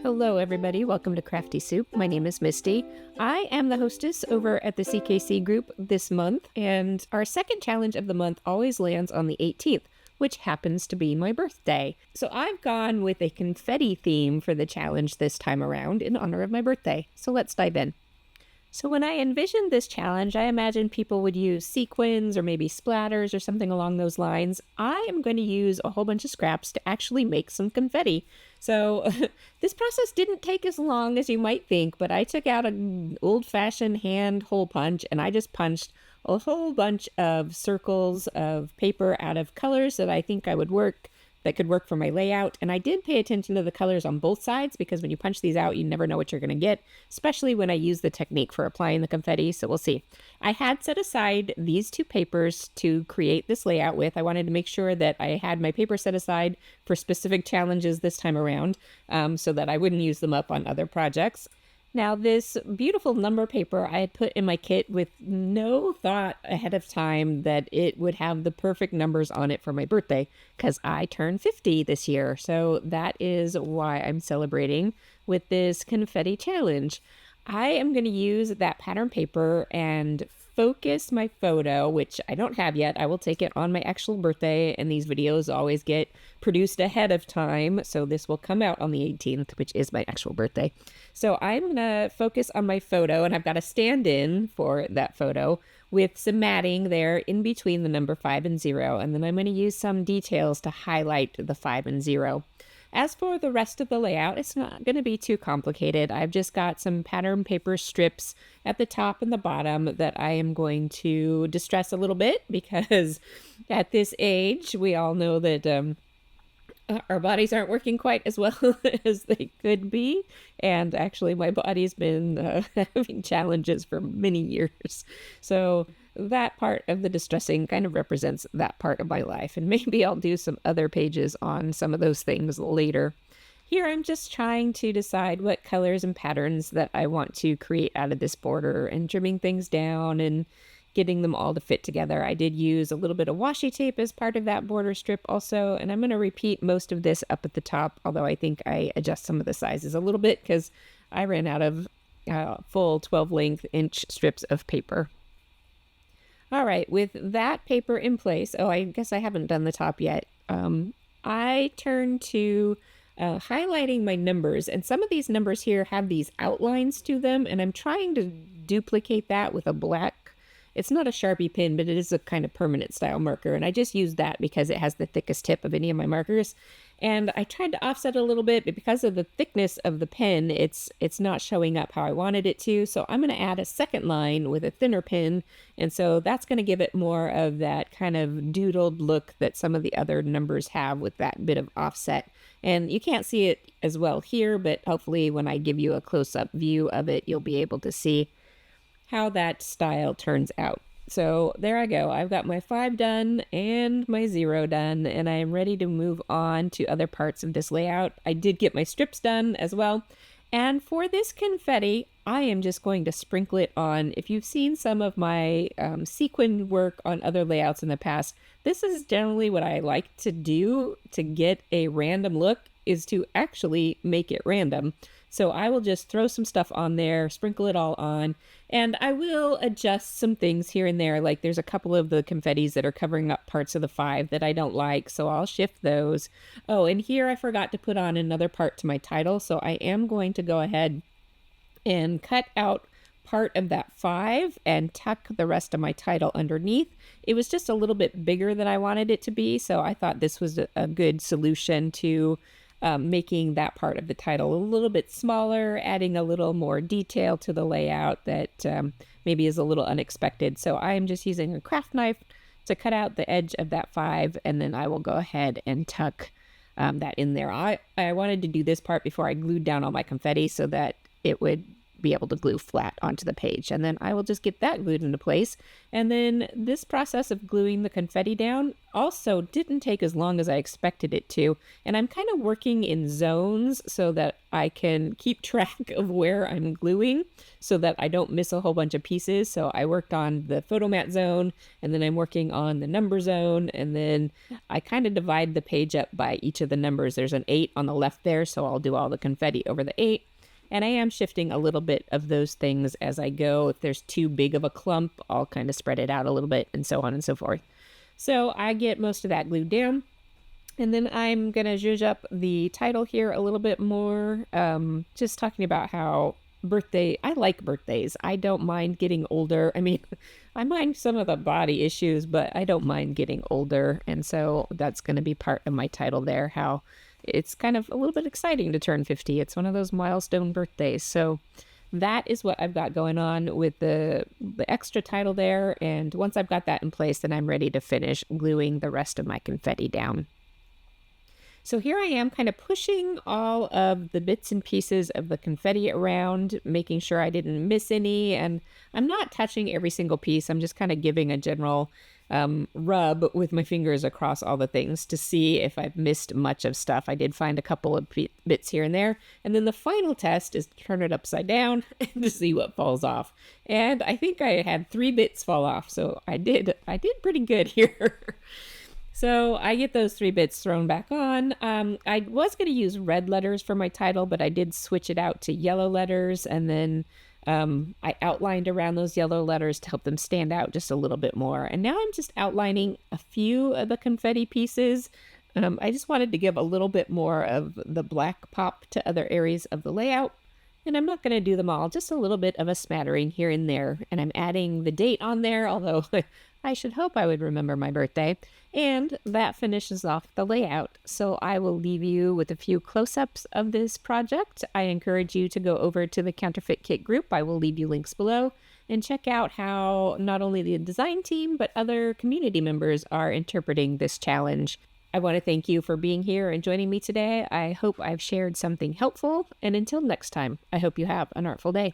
Hello, everybody. Welcome to Crafty Soup. My name is Misty. I am the hostess over at the CKC group this month, and our second challenge of the month always lands on the 18th, which happens to be my birthday. So I've gone with a confetti theme for the challenge this time around in honor of my birthday. So let's dive in. So when I envisioned this challenge, I imagined people would use sequins or maybe splatters or something along those lines. I am going to use a whole bunch of scraps to actually make some confetti. So this process didn't take as long as you might think, but I took out an old-fashioned hand hole punch and I just punched a whole bunch of circles of paper out of colors that I think that could work for my layout. And I did pay attention to the colors on both sides because when you punch these out, you never know what you're going to get, especially when I use the technique for applying the confetti. So we'll see. I had set aside these two papers to create this layout with. I wanted to make sure that I had my paper set aside for specific challenges this time around, so that I wouldn't use them up on other projects. Now, this beautiful number paper I had put in my kit with no thought ahead of time that it would have the perfect numbers on it for my birthday, because I turned 50 this year. So that is why I'm celebrating with this confetti challenge. I am going to use that pattern paper and focus my photo, which I don't have yet. I will take it on my actual birthday, and these videos always get produced ahead of time. So this will come out on the 18th, which is my actual birthday. So I'm going to focus on my photo, and I've got a stand-in for that photo with some matting there in between the number 5 and 0. And then I'm going to use some details to highlight the 5 and 0. As for the rest of the layout, it's not going to be too complicated. I've just got some pattern paper strips at the top and the bottom that I am going to distress a little bit because at this age, we all know that our bodies aren't working quite as well as they could be. And actually, my body's been having challenges for many years. So that part of the distressing kind of represents that part of my life. And maybe I'll do some other pages on some of those things later. Here, I'm just trying to decide what colors and patterns that I want to create out of this border and trimming things down and getting them all to fit together. I did use a little bit of washi tape as part of that border strip also, and I'm going to repeat most of this up at the top, although I think I adjust some of the sizes a little bit because I ran out of full 12-inch strips of paper. All right, with that paper in place, I guess I haven't done the top yet. I turn to highlighting my numbers, and some of these numbers here have these outlines to them, and I'm trying to duplicate that with a black. It's not a Sharpie pen, but it is a kind of permanent style marker, and I just use that because it has the thickest tip of any of my markers. And I tried to offset it a little bit, but because of the thickness of the pen, it's not showing up how I wanted it to. So I'm going to add a second line with a thinner pen, and so that's going to give it more of that kind of doodled look that some of the other numbers have with that bit of offset. And you can't see it as well here, but hopefully when I give you a close-up view of it, you'll be able to see how that style turns out. So there I go. I've got my 5 done and my 0 done, and I am ready to move on to other parts of this layout. I did get my strips done as well. And for this confetti, I am just going to sprinkle it on. If you've seen some of my sequin work on other layouts in the past, this is generally what I like to do to get a random look, is to actually make it random. So I will just throw some stuff on there, sprinkle it all on, and I will adjust some things here and there. Like there's a couple of the confettis that are covering up parts of the 5 that I don't like, so I'll shift those. Oh, and here I forgot to put on another part to my title, so I am going to go ahead and cut out part of that 5 and tuck the rest of my title underneath. It was just a little bit bigger than I wanted it to be, so I thought this was a good solution to making that part of the title a little bit smaller, adding a little more detail to the layout that maybe is a little unexpected. So I'm just using a craft knife to cut out the edge of that 5, and then I will go ahead and tuck that in there. I wanted to do this part before I glued down all my confetti so that it would be able to glue flat onto the page. And then I will just get that glued into place. And then this process of gluing the confetti down also didn't take as long as I expected it to. And I'm kind of working in zones so that I can keep track of where I'm gluing so that I don't miss a whole bunch of pieces. So I worked on the photomat zone, and then I'm working on the number zone, and then I kind of divide the page up by each of the numbers. There's an 8 on the left there, so I'll do all the confetti over the 8. And I am shifting a little bit of those things as I go. If there's too big of a clump, I'll kind of spread it out a little bit, and so on and so forth. So I get most of that glued down. And then I'm going to zhuzh up the title here a little bit more, just talking about how I like birthdays. I don't mind getting older. I mean, I mind some of the body issues, but I don't mind getting older. And so that's going to be part of my title there, how it's kind of a little bit exciting to turn 50. It's one of those milestone birthdays. So that is what I've got going on with the extra title there. And once I've got that in place, then I'm ready to finish gluing the rest of my confetti down. So here I am kind of pushing all of the bits and pieces of the confetti around, making sure I didn't miss any. And I'm not touching every single piece. I'm just kind of giving a general rub with my fingers across all the things to see if I've missed much of stuff. I did find a couple of bits here and there. And then the final test is to turn it upside down and to see what falls off. And I think I had 3 bits fall off. So I did pretty good here. So I get those 3 bits thrown back on. I was going to use red letters for my title, but I did switch it out to yellow letters. And then I outlined around those yellow letters to help them stand out just a little bit more. And now I'm just outlining a few of the confetti pieces. I just wanted to give a little bit more of the black pop to other areas of the layout. And I'm not going to do them all, just a little bit of a smattering here and there. And I'm adding the date on there, although I should hope I would remember my birthday. And that finishes off the layout. So I will leave you with a few close-ups of this project. I encourage you to go over to the Counterfeit Kit group. I will leave you links below and check out how not only the design team, but other community members are interpreting this challenge. I want to thank you for being here and joining me today. I hope I've shared something helpful. And until next time, I hope you have an artful day.